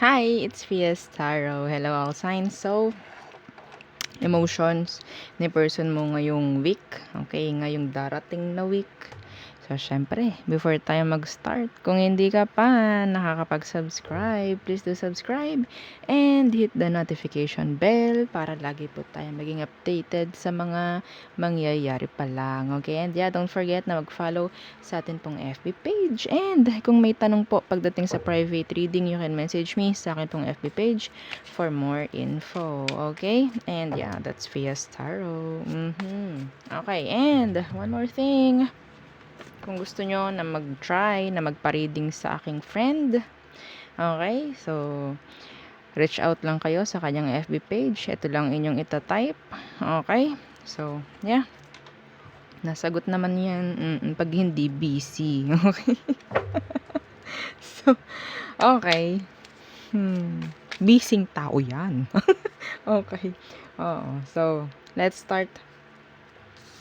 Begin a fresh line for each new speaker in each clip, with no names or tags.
Hi, it's Fias Taro. Hello, all signs. So, emotions ni person mo ngayong week. Okay, ngayong darating na week. So, syempre, before tayo mag-start, kung hindi ka pa nakakapag-subscribe, please do subscribe and hit the notification bell para lagi po tayo maging updated sa mga mangyayari pa lang. Okay, and yeah, don't forget na mag-follow sa atin pong FB page. And kung may tanong po pagdating sa private reading, you can message me sa akin pong FB page for more info. Okay, and yeah, that's Fias Tarot. Okay, and one more thing. Kung gusto nyo na mag-try, na magpa-reading sa aking friend, okay, so, reach out lang kayo sa kanyang FB page. Ito lang inyong itatype. Okay, so, yeah. Nasagot naman yan pag hindi busy. Okay. So, okay. Busy tao yan. Okay. Oo. So, let's start.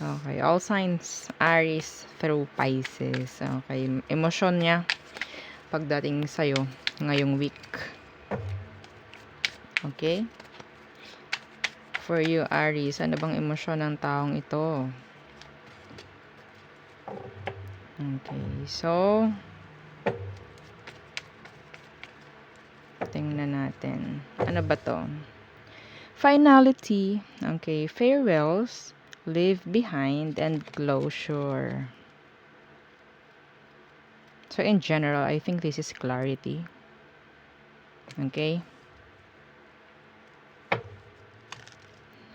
Okay, all signs Aries through Pisces. Okay, emosyon niya pagdating sa'yo ngayong week. Okay? For you, Aries, ano bang emosyon ng taong ito? Okay, so tingnan natin. Ano ba to? Finality. Okay, farewells, leave behind, and closure. So in general, I think this is clarity. Okay?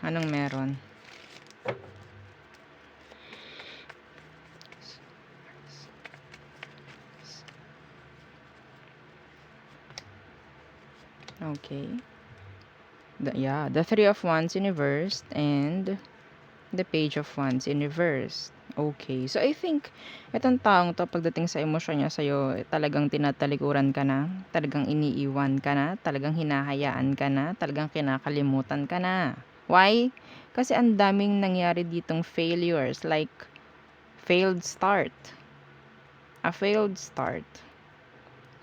Anong meron? Okay. The Three of Wands in reversed and the Page of Wands in reversed. Okay. So, I think, itong taong to, pagdating sa emosyon niya sa'yo, talagang tinatalikuran ka na, talagang iniiwan ka na, talagang hinahayaan ka na, talagang kinakalimutan ka na. Why? Kasi ang daming nangyari ditong failures, like, failed start. A failed start.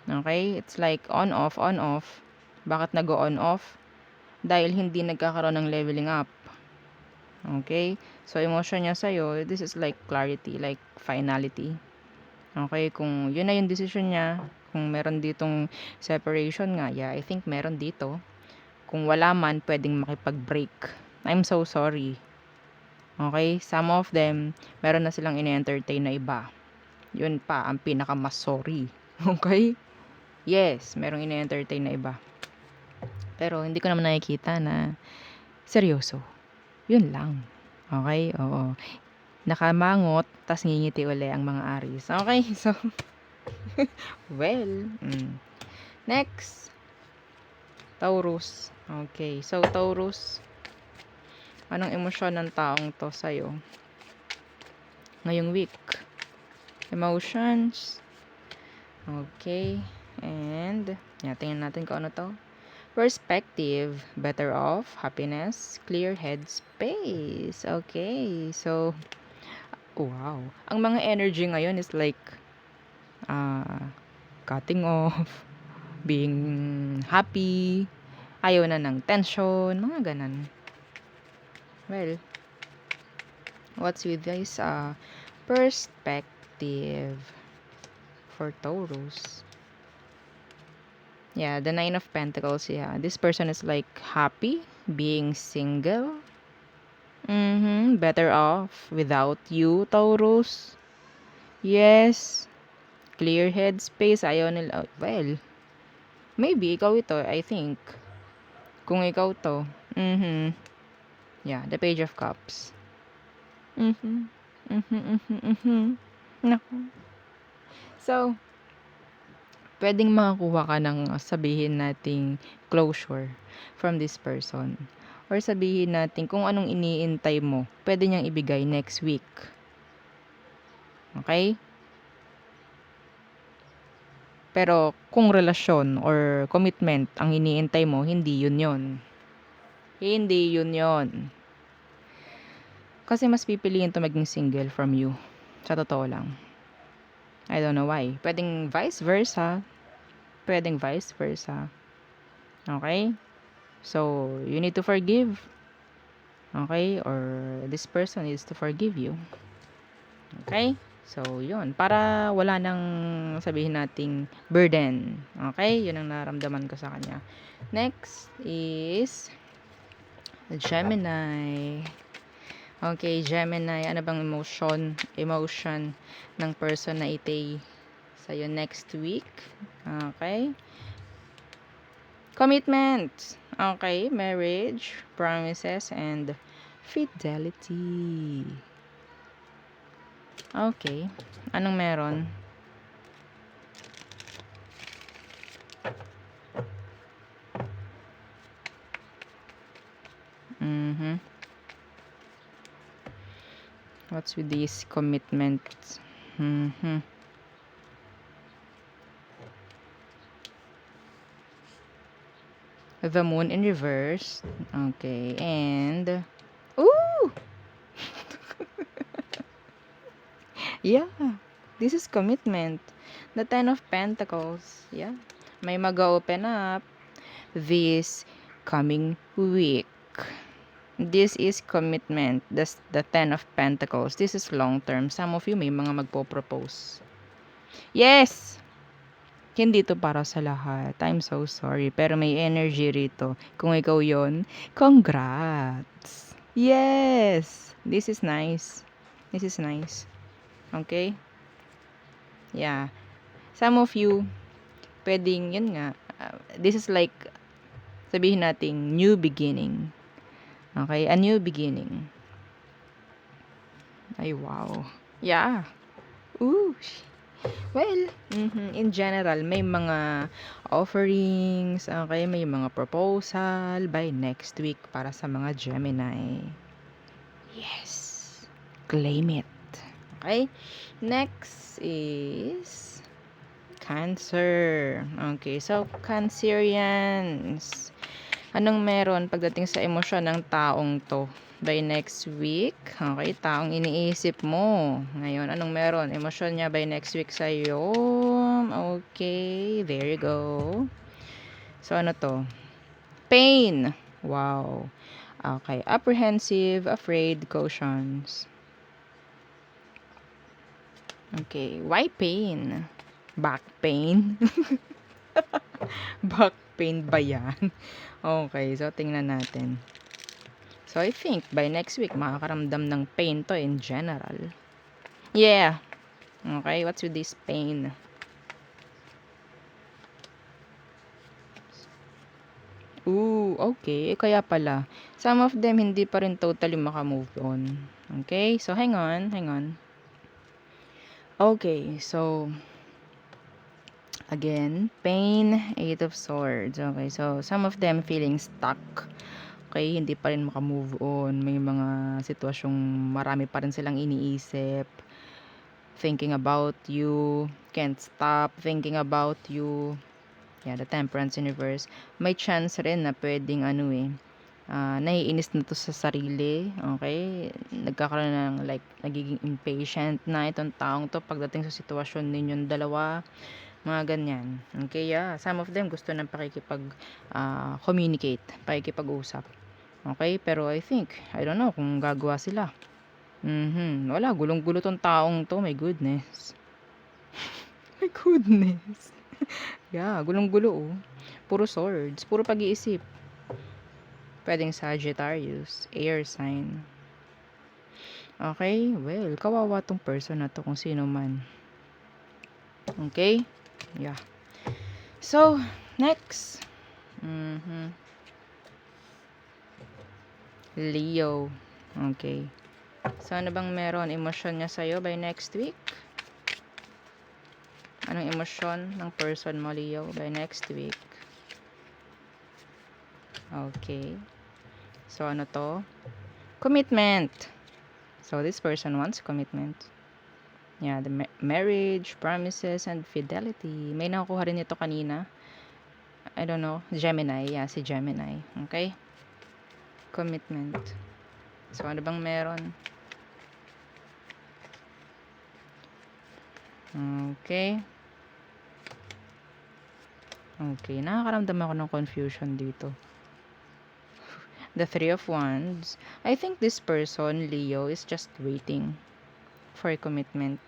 Okay? It's like on, off, on, off. Bakit nag-on off? Dahil hindi nagkakaroon ng leveling up. Okay? So, emotion niya sa'yo, this is like clarity, like finality. Okay? Kung yun na yung decision niya, kung meron ditong separation nga, yeah, I think meron dito. Kung wala man, pwedeng makipag-break. I'm so sorry. Okay? Some of them, meron na silang ine-entertain na iba. Yun pa, ang pinaka-mas sorry. Okay? Yes, merong ine-entertain na iba. Pero, hindi ko naman nakikita na seryoso. Yun lang. Okay? Oo. Nakamangot, tas ngingiti uli ang mga Aries. Okay? So, well, next, Taurus. Okay. So, Taurus, anong emosyon ng taong to sa'yo ngayong week? Emotions. Okay. And, tingnan natin kung ano to. Perspective, better off, happiness, clear head space. Okay. So, wow. Ang mga energy ngayon is like, cutting off, being happy, ayaw na ng tension, mga ganan. Well, what's with this perspective for Taurus? Yeah, the Nine of Pentacles, yeah. This person is like happy being single. Better off without you, Taurus. Yes. Clear head space, ayaw nila. Well, maybe ikaw ito, I think. Kung ikaw to. Yeah, the Page of Cups. Naku. So, pwedeng makakuha ka ng sabihin nating closure from this person. Or sabihin natin kung anong iniintay mo, pwede niyang ibigay next week. Okay? Pero kung relasyon or commitment ang iniintay mo, hindi yun yon. Hindi yun yon. Kasi mas pipiliin to maging single from you. Sa totoo lang. I don't know why. Pwedeng vice versa. Okay? So, you need to forgive. Okay? Or this person needs to forgive you. Okay? So, yun. Para wala nang sabihin nating burden. Okay? Yun ang naramdaman ko sa kanya. Next is Gemini. Okay, Gemini. Ano bang emotion ng person na itay sa'yo next week? Okay? Commitment. Okay, marriage, promises, and fidelity. Okay. Anong meron? Mm-hmm. What's with these commitments? Mm-hmm. The moon in reverse. Okay, and... Ooh! Yeah, this is commitment. The Ten of Pentacles. Yeah. May mag-open up this coming week. This is commitment. The Ten of Pentacles. This is long term. Some of you may mga magpo-propose. Yes! Hindi to para sa lahat. I'm so sorry. Pero may energy rito. Kung ikaw yon, congrats! Yes! This is nice. This is nice. Okay? Yeah. Some of you, pwedeng, yun nga, this is like, sabihin nating new beginning. Okay? A new beginning. Ay, wow. Yeah. Ooh. Well, in general, may mga offerings, okay? May mga proposal by next week para sa mga Gemini. Yes. Claim it. Okay? Next is Cancer. Okay, so Cancerians. Anong meron pagdating sa emosyon ng taong to? By next week, okay, taong iniisip mo. Ngayon, anong meron? Emosyon niya by next week sa'yo. Okay, there you go. So, ano to? Pain. Wow. Okay, apprehensive, afraid, cautions. Okay, why pain? Back pain? Back pain ba yan? Okay, so tingnan natin. So, I think by next week, makakaramdam ng pain to in general. Yeah. Okay, what's with this pain? Ooh, okay. Kaya pala. Some of them, hindi pa rin totally makamove on. Okay, so hang on. Okay, so, again, pain, Eight of Swords. Okay, so, some of them feeling stuck. Okay, hindi pa rin makamove on. May mga sitwasyong marami pa rin silang iniisip. Thinking about you. Can't stop thinking about you. Yeah, the Temperance Universe. May chance rin na pwedeng naiinis na to sa sarili. Okay? Nagkakaroon ng nagiging impatient na itong taong to pagdating sa sitwasyon ninyong dalawa. Mga ganyan. Okay, yeah. Some of them gusto ng communicate, pakikipag-usap. Okay, pero I don't know kung gagawa sila. Wala, gulong-gulo tong taong to, my goodness. My goodness. Yeah, gulong-gulo oh. Puro swords, puro pag-iisip. Pwedeng Sagittarius, air sign. Okay, well, kawawa tong person na to kung sino man. Okay? Yeah. So, next. Leo. Okay. So, ano bang meron? Emosyon niya sa'yo by next week? Anong emosyon ng person mo, Leo, by next week? Okay. So, ano to? Commitment. So, this person wants commitment. Yeah, the marriage, promises, and fidelity. May nakukuha rin ito kanina. I don't know. Gemini. Yeah, si Gemini. Okay? Commitment. So, ano bang meron? Okay. Okay, nakakaramdam ako ng confusion dito. The Three of Wands. I think this person, Leo, is just waiting for a commitment.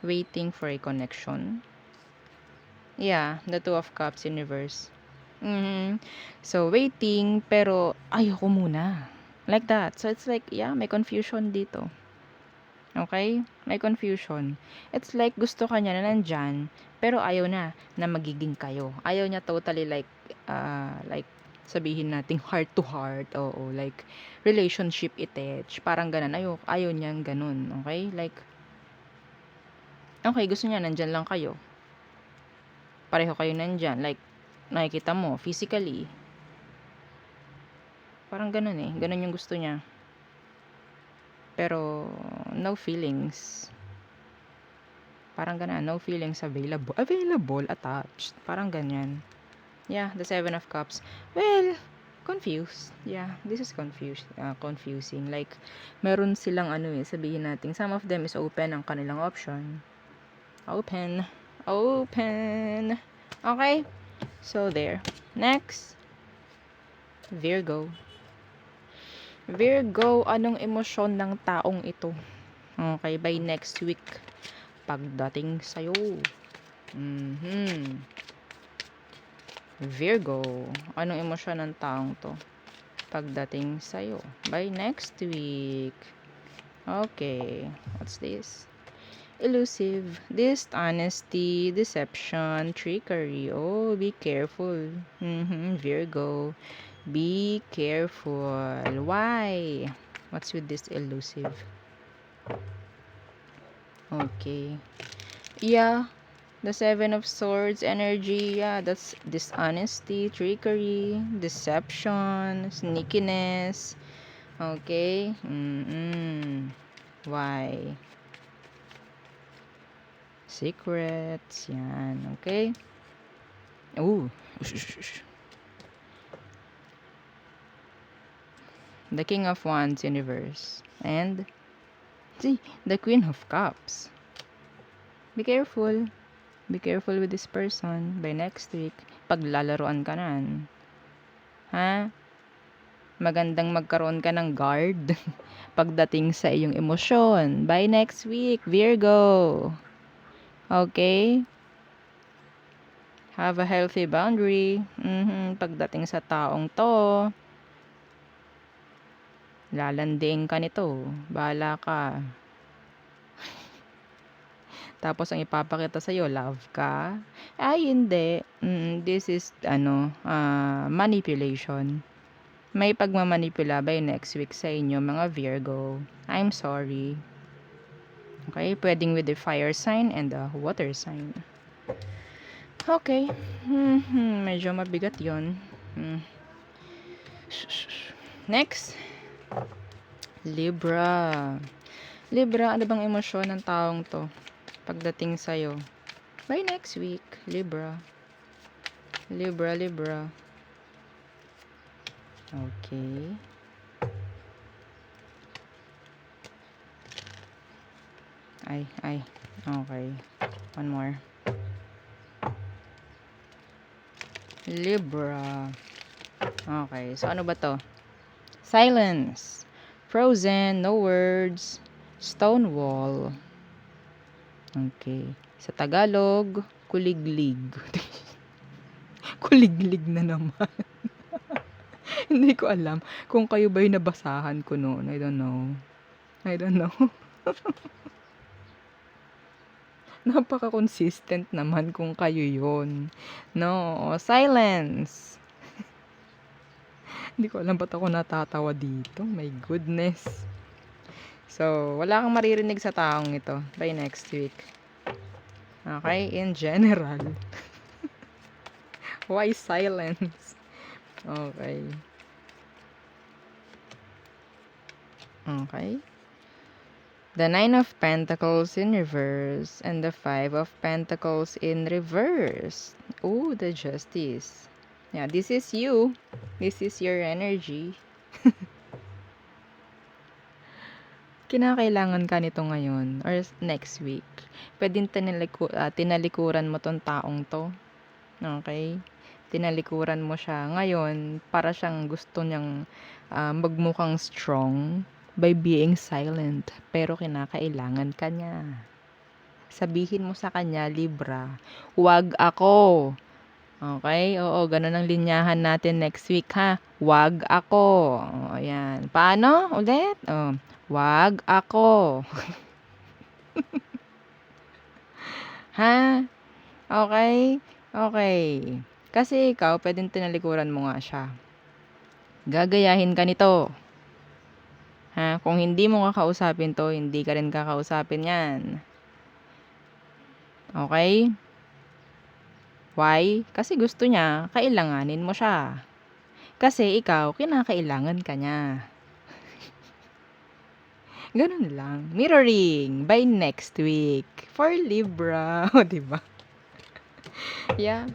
Waiting for a connection. Yeah, the Two of Cups in reverse. So, waiting, pero ayoko muna. Like that. So, it's like, yeah, may confusion dito. Okay? May confusion. It's like, gusto ka niya na nandyan, pero ayaw na magiging kayo. Ayaw niya totally like, sabihin nating heart to heart. Oo, like, relationship attached. Parang ganun. Ayaw niyang ganun. Okay? Like, okay, gusto niya nandyan lang kayo. Pareho kayo nandyan. Like, nakikita mo, physically. Parang ganun eh. Ganun yung gusto niya. Pero, no feelings. Parang ganun. No feelings available. Available, attached. Parang ganyan. Yeah, the Seven of Cups. Well, confused. Yeah, this is confusing. Like, meron silang sabihin natin, some of them is open ang kanilang option. Open. Okay. So, there. Next. Virgo. Virgo, anong emosyon ng taong ito? Okay, by next week. Pagdating sa'yo. Virgo, anong emosyon ng taong to? Pagdating sa'yo. By next week. Okay, what's this? Elusive, dishonesty, deception, trickery. Oh, be careful. Virgo, be careful. Why? What's with this elusive? Okay. Yeah, the Seven of Swords energy. Yeah, that's dishonesty, trickery, deception, sneakiness. Okay. Why? Secrets. Yan. Okay. Ooh. The King of Wands universe. And see, the Queen of Cups. Be careful. Be careful with this person. By next week, paglalaroan ka na. Ha? Magandang magkaroon ka ng guard pagdating sa iyong emosyon. By next week, Virgo. Okay? Have a healthy boundary. Pagdating sa taong to, lalanding ka nito. Bahala ka. Tapos ang ipapakita sa iyo, love ka. Ay, hindi. This is manipulation. May pagmamanipula by next week sa inyo, mga Virgo. I'm sorry. Okay, pwedeng with the fire sign and the water sign. Okay. Medyo mabigat 'yon. Next. Libra. Libra, ano bang emosyon ng taong to pagdating sa'yo? By next week, Libra. Libra. Okay. Ay. Okay. One more. Libra. Okay. So, ano ba to? Silence. Frozen. No words. Stone wall. Okay. Sa Tagalog, kuliglig. Kuliglig na naman. Hindi ko alam kung kayo ba yung nabasahan ko noon. I don't know. Napaka-consistent naman kung kayo yon. No, silence. Hindi ko alam ba't ako natatawa dito. My goodness. So, wala kang maririnig sa taong ito by next week. Okay, in general. Why silence? Okay. The Nine of Pentacles in reverse and the Five of Pentacles in reverse. Oh, the Justice. Yeah, this is you. This is your energy. Kinakailangan ka nito ngayon or next week. Pwedeng tinalikuran mo tong taong to. Okay? tinalikuran mo siya. Ngayon, para siyang gusto niyang magmukhang strong by being silent. Pero kinakailangan ka niya. Sabihin mo sa kanya, Libra, "Wag ako." Okay? Oo, ganun ang linyahan natin next week, ha? Wag ako. O, ayan. Paano? Ulit? Oh, wag ako. Ha? Okay? Okay. Kasi ikaw, pwedeng tinalikuran mo nga siya. Gagayahin ka nito. Ha? Kung hindi mo kakausapin to, hindi ka rin kakausapin yan. Okay? Why? Kasi gusto niya, kailanganin mo siya. Kasi ikaw, kinakailangan ka niya. Ganun lang. Mirroring by next week for Libra. O, diba? Yeah.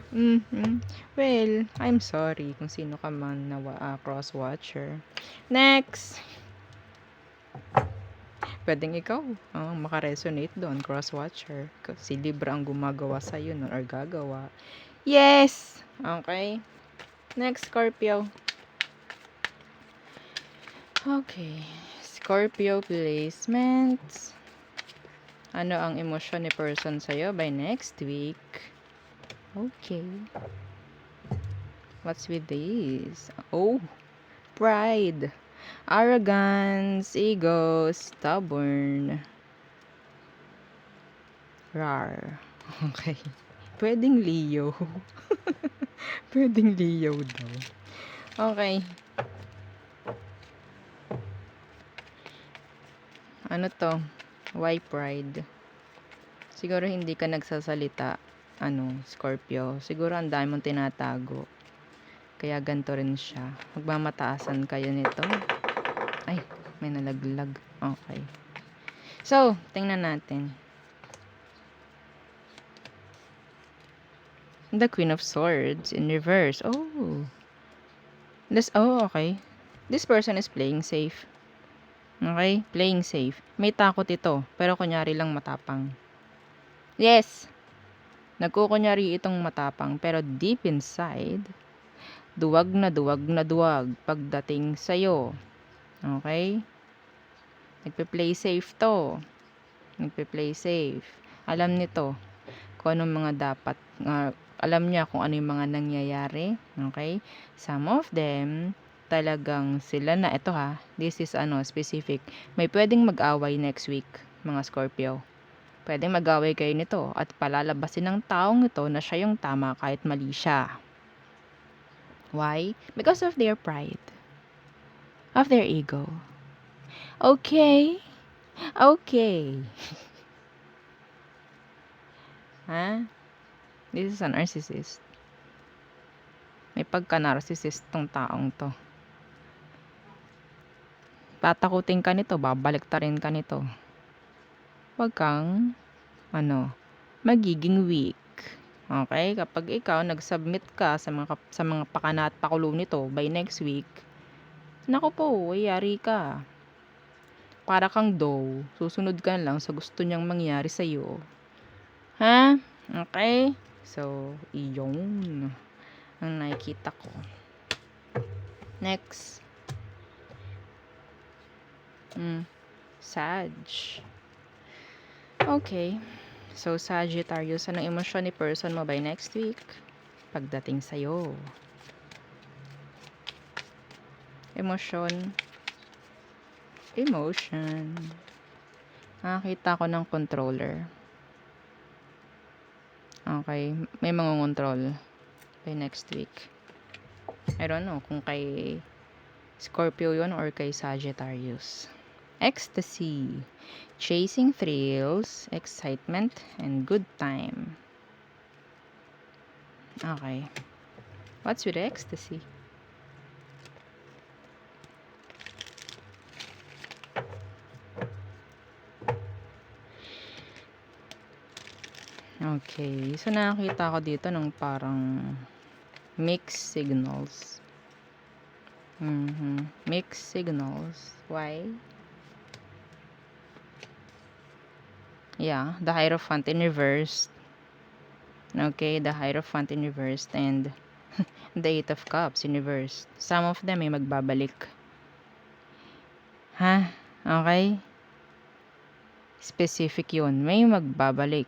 Well, I'm sorry kung sino ka man na cross-watcher. Next. Pwedeng ikaw makaresonate doon, cross-watcher. Si Libra ang gumagawa sa'yo nun or gagawa. Yes! Okay. Next, Scorpio. Okay. Scorpio placements. Ano ang emosyon ni person sa'yo by next week? Okay. What's with this? Oh, pride, arrogance, ego, stubborn, rar. Okay. Pwedeng Leo. Pwedeng Leo daw. Okay. Ano to? Why pride? Siguro hindi ka nagsasalita, Scorpio. Siguro ang dami mong tinatago. Kaya ganito rin siya. Magmamataasan kayo nito. Ay, may nalaglag. Okay. So, tingnan natin. The Queen of Swords in reverse. Oh. Okay. This person is playing safe. Okay? Playing safe. May takot ito, pero kunyari lang matapang. Yes! Nagkukunyari itong matapang, pero deep inside, duwag na duwag na duwag pagdating sa'yo. Okay? Nagpe-play safe to. Nagpe-play safe. Alam nito kung anong mga dapat, alam niya kung ano yung mga nangyayari. Okay? Some of them, talagang sila na, ito ha, this is specific. May pwedeng mag-away next week, mga Scorpio. Pwedeng mag-away kayo nito at palalabasin ng taong ito na siya yung tama kahit mali siya. Why? Because of their pride. Of their ego. Okay? Okay. Ha? This is a narcissist. May pagka-narcissist tong taong to. Tatakutin ka nito, babaliktarin ka nito. Huwag kang, magiging weak. Okay? Kapag ikaw nag-submit ka sa mga pakana at pakulo nito by next week, naku po, yari ka. Para kang dough, susunod ka lang sa gusto niyang mangyari sa'yo. Ha? Okay? So, iyon ang nakikita ko. Next. Sag. Okay. So, Sagittarius, anong emosyon ni person mo by next week? Pagdating sa'yo. Emotion. Nakakita ko ng controller. Okay. May mga control by next week. I don't know kung kay Scorpio yun or kay Sagittarius. Ecstasy. Chasing thrills, excitement, and good time. Okay. What's with ecstasy? Okay. So, nakakita ko dito ng parang mixed signals. Mixed signals. Why? Yeah, the Hierophant in reverse. Okay, the Hierophant in reverse and The Eight of Cups, Universe. Some of them ay magbabalik. Ha? Okay? Specific yun. May magbabalik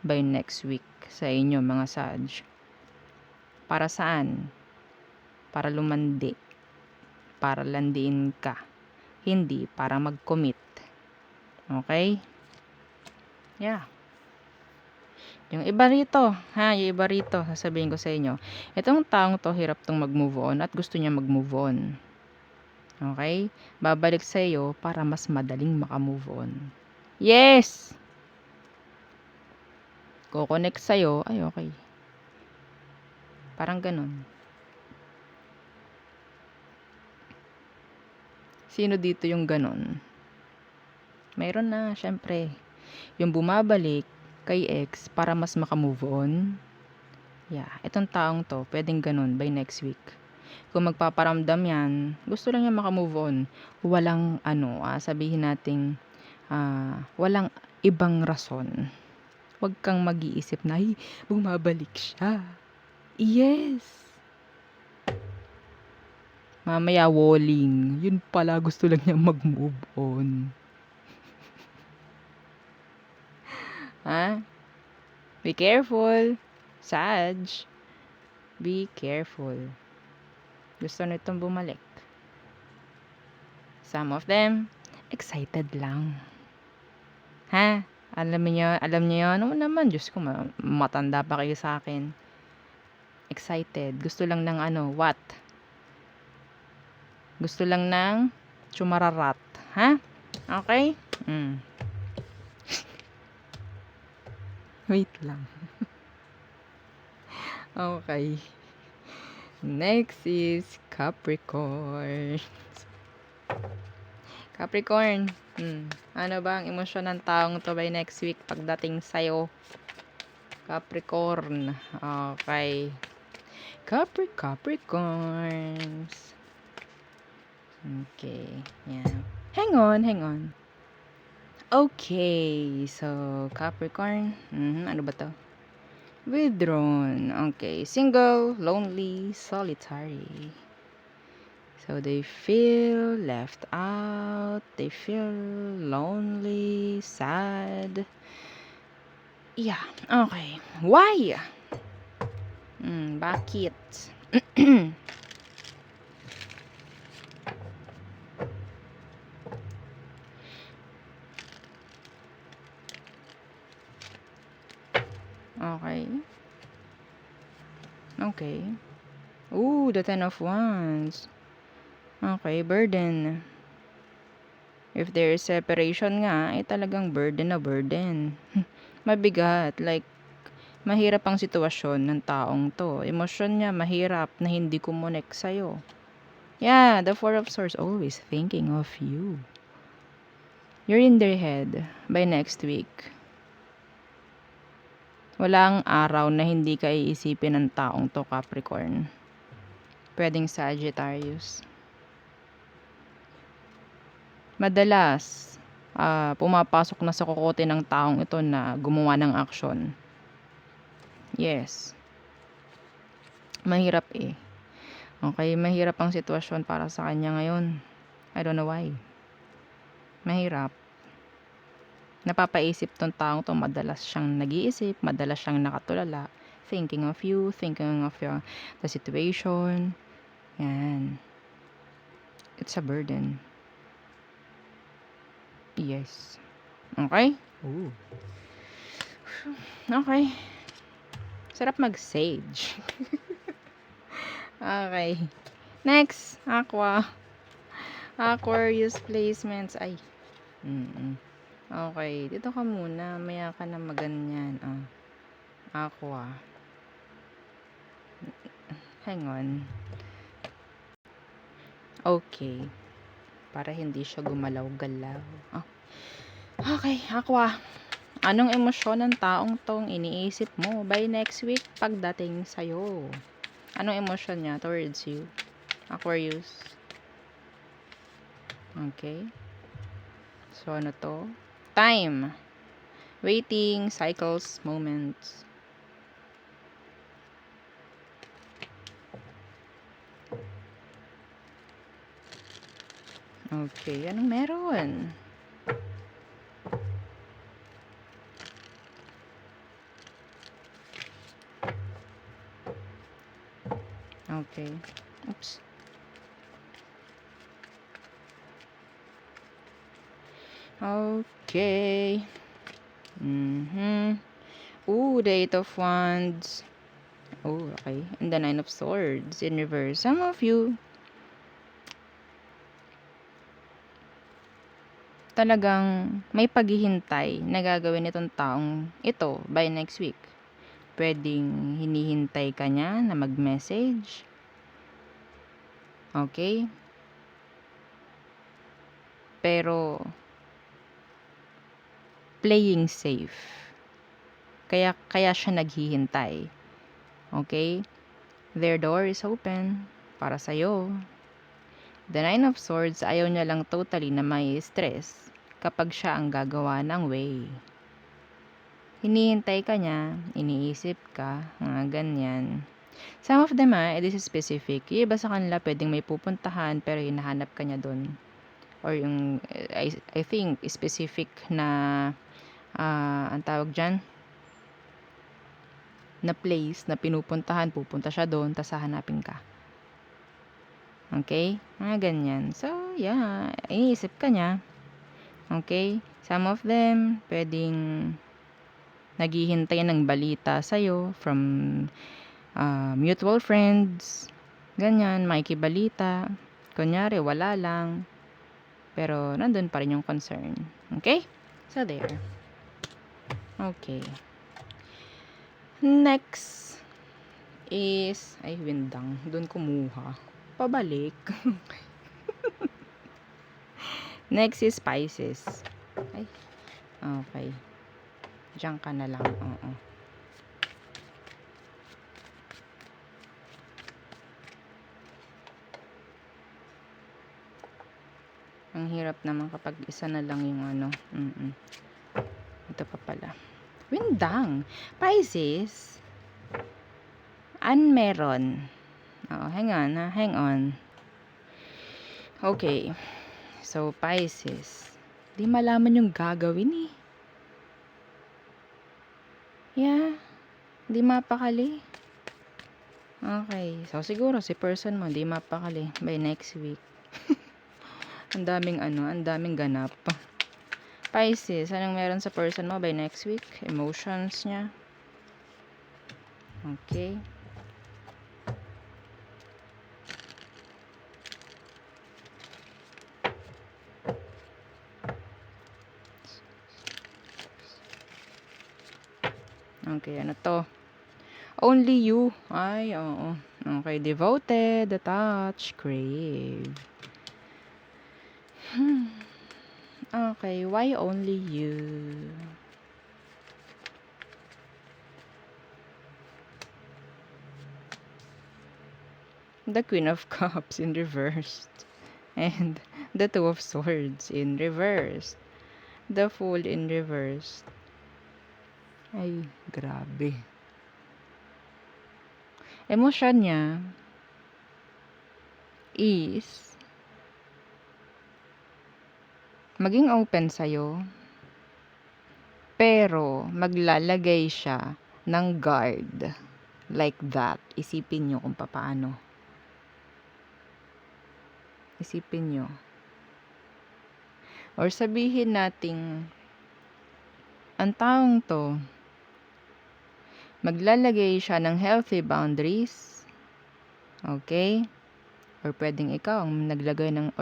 by next week sa inyo, mga Sag. Para saan? Para lumandi. Para landiin ka. Hindi para mag-commit. Okay? Yeah. Yung iba rito, yung iba rito, sasabihin ko sa inyo, itong taong to, hirap tong mag-move on at gusto niya mag-move on. Okay? Babalik sa iyo para mas madaling maka-move on. Yes! Ko-connect sa iyo, ay okay. Parang ganun. Sino dito yung ganun? Mayroon na, syempre. Yung bumabalik kay ex para mas maka-move on. Yeah, itong taong to, pwedeng ganun by next week. Kung magpaparamdam yan, gusto lang niya maka-move on. Walang sabihin nating walang ibang rason. Huwag kang mag-iisip na, ay, bumabalik siya. Yes! Mamaya walling. Yun pala, gusto lang niya mag-move on. Ha? Be careful. Sag. Be careful. Gusto nitong bumalik. Some of them, excited lang. Ha? Alam niyo yun? Ano naman, Diyos ko, matanda pa kayo sa akin. Excited. Gusto lang ng what? Gusto lang ng chumararat. Ha? Okay? Wait lang. Okay. Next is Capricorn. Capricorn. Ano ba ang emosyon ng taong to by next week pagdating sa'yo? Capricorn. Okay. Capricorns. Okay. Yan. Hang on. Okay. So, Capricorn. Ano ba to? Withdrawn. Okay. Single, lonely, solitary. So, they feel left out. They feel lonely, sad. Yeah. Okay. Why? Bakit? Okay. Ooh, the Ten of Wands. Okay, burden. If there is separation nga, talagang burden na burden. Mabigat. Like, mahirap ang sitwasyon ng taong to. Emosyon niya, mahirap na hindi kumonek sa'yo. Yeah, the Four of Swords always thinking of you. You're in their head by next week. Walang araw na hindi ka iisipin ng taong to, Capricorn. Pwedeng Sagittarius. Madalas, pumapasok na sa kokote ng taong ito na gumawa ng aksyon. Yes. Mahirap Okay, mahirap ang sitwasyon para sa kanya ngayon. I don't know why. Mahirap. Napapaisip tong taong to, madalas siyang nag-iisip, madalas siyang nakatulala, thinking of you, thinking of the situation. Yan. It's a burden. Yes. Okay? Ooh. Okay. Sarap mag-sage. Okay. Next, Aqua. Aquarius placements. Ay. Okay, dito ka muna. Maya ka na maganyan. Aqua. Hang on. Okay. Para hindi siya gumalaw-galaw. Okay, Aqua. Anong emosyon ng taong tong iniisip mo by next week pagdating sa'yo? Anong emosyon niya towards you? Aquarius. Okay. So, ano to? Time. Waiting, cycles, moments. Okay, anong meron? Okay. Oops. Okay. Ooh, the Eight of Wands. Oh, okay. And the Nine of Swords in reverse. Some of you, talagang may paghihintay na gagawin itong taong ito by next week. Pwedeng hinihintay ka niya na mag-message. Okay? Pero, playing safe. Kaya siya naghihintay. Okay? Their door is open para sa'yo. The Nine of Swords, ayaw niya lang totally na may stress kapag siya ang gagawa ng way. Hinihintay ka niya, iniisip ka, mga ganyan. Some of them this is specific. Yung iba sa kanila pwedeng may pupuntahan pero hinahanap ka niya doon. Or yung, I think, specific na, ang tawag dyan, na place na pinupuntahan, pupunta siya doon, tas hahanapin ka. Okay? Mga ganyan. So, yeah, iniisip ka niya. Okay? Some of them, pwedeng naghihintay ng balita sa'yo from mutual friends. Ganyan, makikibalita. Kunyari, wala lang. Pero, nandun pa rin yung concern. Okay? So, there. Okay. Next is, ay, windang. Doon kumuha. Pabalik. Next is Pisces. Ay, okay. Diyan ka na lang. Oo. Ang hirap naman kapag isa na lang yung ano. Ito pa pala. Windang. Pisces. Meron. Oh, hang on. Hang on. Okay. So, Pisces. Di malaman yung gagawin eh. Yeah. Di mapakali. Okay. So, siguro si person mo, di mapakali by next week. Ang daming ganap. Pisces, anong meron sa person mo by next week? Emotions niya. Okay. Okay, ano to? Only you. Ay, oo. Okay, devoted, attached, crave. Okay, why only you? The Queen of Cups in reverse. And the Two of Swords in reverse. The Fool in reverse. Ay, grabe. Emosyon niya is maging open sa'yo, pero maglalagay siya ng guard. Like that. Isipin nyo kung paano. Isipin nyo. Or sabihin nating ang taong to, maglalagay siya ng healthy boundaries. Okay? Or pwedeng ikaw ang naglagay ng,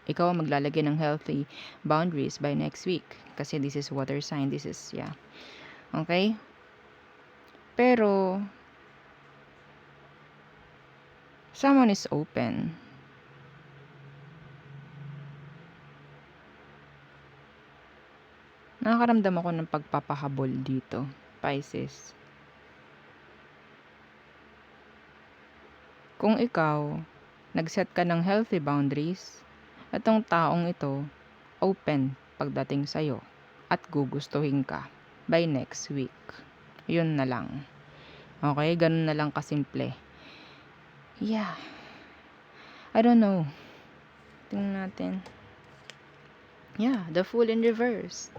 ikaw ang maglalagay ng healthy boundaries by next week. Kasi this is water sign. This is, yeah. Okay? Pero, someone is open. Nakakaramdam ako ng pagpapahabol dito, Pisces. Kung ikaw, nag-set ka ng healthy boundaries, itong taong ito, open pagdating sa'yo at gugustuhin ka by next week. Yun na lang. Okay? Ganun na lang kasimple. Yeah. I don't know. Tingnan natin. Yeah, the Fool in reverse.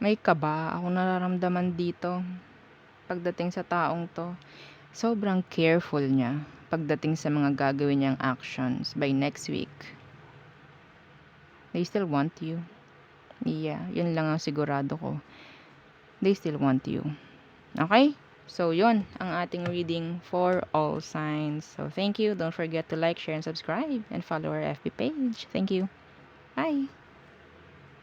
May kaba akong nararamdaman dito pagdating sa taong 'to. Sobrang careful niya pagdating sa mga gagawin niyang actions by next week. They still want you. Yeah, yun lang ang sigurado ko. They still want you. Okay? So, yun ang ating reading for all signs. So, thank you. Don't forget to like, share, and subscribe. And follow our FB page. Thank you. Bye!